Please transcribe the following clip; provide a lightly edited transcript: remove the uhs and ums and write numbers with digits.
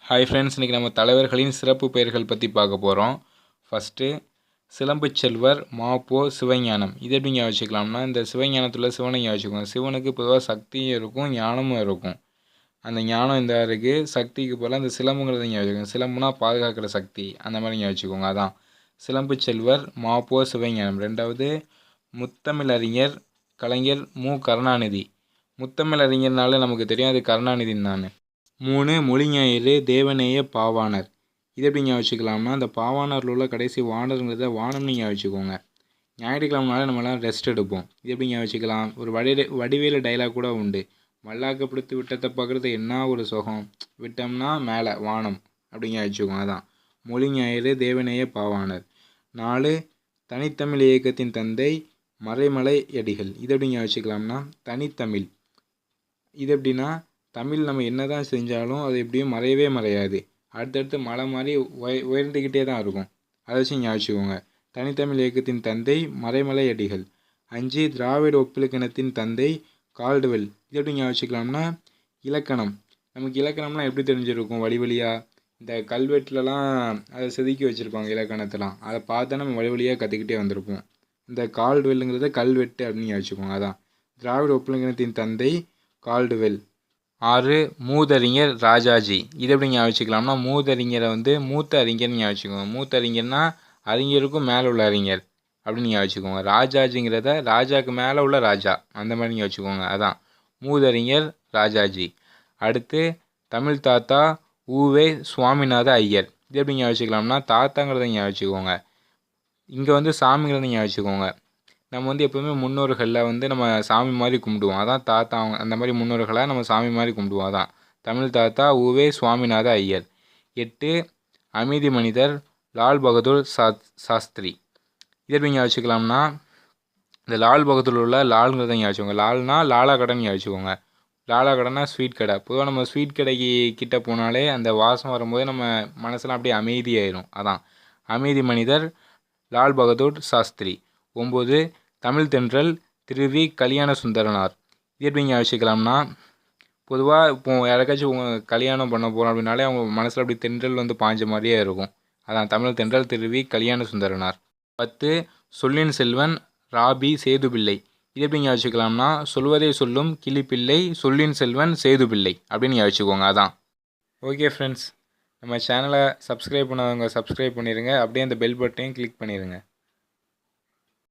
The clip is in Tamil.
ஹாய் ஃப்ரெண்ட்ஸ், இன்றைக்கி நம்ம தலைவர்களின் சிறப்பு பெயர்கள் பற்றி பார்க்க போகிறோம். ஃபஸ்ட்டு சிலம்பு செல்வர் மாப்போ சிவஞானம். இது எப்படி ஞாபகம் வச்சுக்கலாம்னா, இந்த சிவஞானத்தில் சிவனை ஞாபகம் வச்சுக்கோங்க. சிவனுக்கு பொதுவாக சக்தியும் இருக்கும், ஞானமும் இருக்கும். அந்த ஞானம் இந்த இருக்குது, சக்திக்கு போல் அந்த சிலம்புங்கிறத ஞாபகம் வச்சுக்கோங்க. சிலம்புனா பாதுகாக்கிற சக்தி, அந்த மாதிரி ஞாபகம் வச்சுக்கோங்க. அதான் சிலம்பு செல்வர் மாப்போ சிவஞானம். ரெண்டாவது முத்தமிழறிஞர் கலைஞர் மு கருணாநிதி. முத்தமிழறிஞர்னால நமக்கு தெரியும், அது கருணாநிதின்னு நான். 3 மொழிஞாயிறு தேவநேய பாவாணர். இது எப்படி ஞாபகம் வச்சுக்கலாம்னா, அந்த பாவாணரில் உள்ள கடைசி வானருங்கிறத வானம்னு ஞாபகம் வச்சுக்கோங்க. ஞாயிற்றுக்கிழமைனால நம்மளாம் ரெஸ்ட் எடுப்போம். இது எப்படி ஞாபகம் வச்சுக்கலாம், ஒரு வடிவேலு டைலாக் கூட உண்டு. மல்லாக்கப்படுத்தி விட்டத்தை பார்க்குறது என்ன ஒரு சுகம், விட்டோம்னா மேலே வானம் அப்படிங்க வச்சுக்கோங்க. அதான் மொழிஞாயிறு தேவநேய பாவாணர். 4 தனித்தமிழ் இயக்கத்தின் தந்தை மறைமலை அடிகள். இது எப்படி ஞாபகம் வச்சுக்கலாம்னா, தனித்தமிழ். இது எப்படின்னா, தமிழ் நம்ம என்ன தான் செஞ்சாலும் அது எப்படியும் மறையவே மறையாது, அடுத்தடுத்து மலை மாதிரி உயர்ந்துக்கிட்டே தான் இருக்கும். அதை வச்சு ஞாபகம் வச்சுக்கோங்க. தனித்தமிழ் இயக்கத்தின் தந்தை மறைமலை அடிகள். 5 திராவிட ஒப்பிலக்கணத்தின் தந்தை கால்டுவெல். இது எப்படி ஞாபகம் வச்சுக்கலாம்னா, இலக்கணம். நமக்கு இலக்கணம்லாம் எப்படி தெரிஞ்சிருக்கும், வழி வழியாக இந்த கல்வெட்டுலலாம் அதை செதுக்கி வச்சுருப்பாங்க இலக்கணத்தெலாம், அதை பார்த்தா நம்ம வழி வழியாக கற்றுக்கிட்டே வந்திருப்போம். இந்த கால்டுவெல்லுங்கிறத கல்வெட்டு அப்படின்னு ஞாபகம் வச்சுக்கோங்க. அதான் திராவிட ஒப்பிலக்கணத்தின் தந்தை கால்டுவெல். 6 மூதறிஞர் ராஜாஜி. இது எப்படி ஞாபகம் வச்சுக்கலாம்னா, மூதறிஞரை மூத்த அறிஞர்னு ஞாபகம் வச்சுக்கோங்க. மூத்த அறிஞர்னா அறிஞருக்கும் மேலே உள்ள அறிஞர் அப்படின்னு ஞாபகம் வச்சுக்கோங்க. ராஜாஜிங்கிறத ராஜாவுக்கு மேலே உள்ள ராஜா, அந்த மாதிரி ஞாபகம் வச்சுக்கோங்க. அதான் மூதறிஞர் ராஜாஜி. அடுத்து தமிழ் தாத்தா உவே சுவாமிநாத ஐயர். இது எப்படி ஞாபகம் வச்சுக்கலாம்னா, தாத்தாங்கிறத ஞாபகம் வச்சுக்கோங்க. இங்கே சாமிங்கிறத ஞாபகம் வச்சுக்கோங்க. நம்ம எப்போவுமே முன்னோர்களில் நம்ம சாமி மாதிரி கும்பிடுவோம். அதான் தாத்தா, அவங்க அந்த மாதிரி முன்னோர்களை நம்ம சாமி மாதிரி கும்பிடுவோம். அதான் தமிழ் தாத்தா உவே சுவாமிநாத ஐயர். 8 அமைதி மனிதர் லால் பகதூர் சாஸ்திரி. இது எப்படி ஞாபகம் வச்சுக்கலாம்னா, இந்த லால் பகதூர் உள்ள லால்ங்கிறத ஞாபகம் வச்சுக்கோங்க. லால்னா லாலா கடைன்னு ஞாபகம் வச்சுக்கோங்க. லாலா கடைனா ஸ்வீட் கடை. பொதுவாக நம்ம ஸ்வீட் கடைக்கு கிட்ட போனாலே அந்த வாசம் வரும்போது நம்ம மனசுலாம் அப்படியே அமைதியாயிரும். அதான் அமைதி மனிதர் லால் பகதூர் சாஸ்திரி. 9 தமிழ் தென்றல் திருவி கல்யாண சுந்தரனார். இது எப்படி ஞாபகம் வச்சுக்கலாம்னா, பொதுவாக இப்போ யாருக்காச்சும் கல்யாணம் பண்ண போகிறோம் அப்படின்னாலே அவங்க மனசில் அப்படி தென்றல் பாஞ்ச மாதிரியே இருக்கும். அதான் தமிழ் தென்றல் திருவி கல்யாண சுந்தரனார். 10 சொல்லின் செல்வன் ராபி சேதுபிள்ளை. இது எப்படி ஞாபகம் வச்சுக்கலாம்னா, சொல்வதை சொல்லும் கிளிப்பிள்ளை சொல்லின் செல்வன் சேதுபிள்ளை அப்படின்னு ஞாபகம் வச்சுக்கோங்க. அதான். ஓகே ஃப்ரெண்ட்ஸ், நம்ம சேனலை சப்ஸ்கிரைப் பண்ணாதவங்க சப்ஸ்கிரைப் பண்ணிடுங்க. அப்படியே அந்த பெல் பட்டனையும் கிளிக் பண்ணிடுங்க.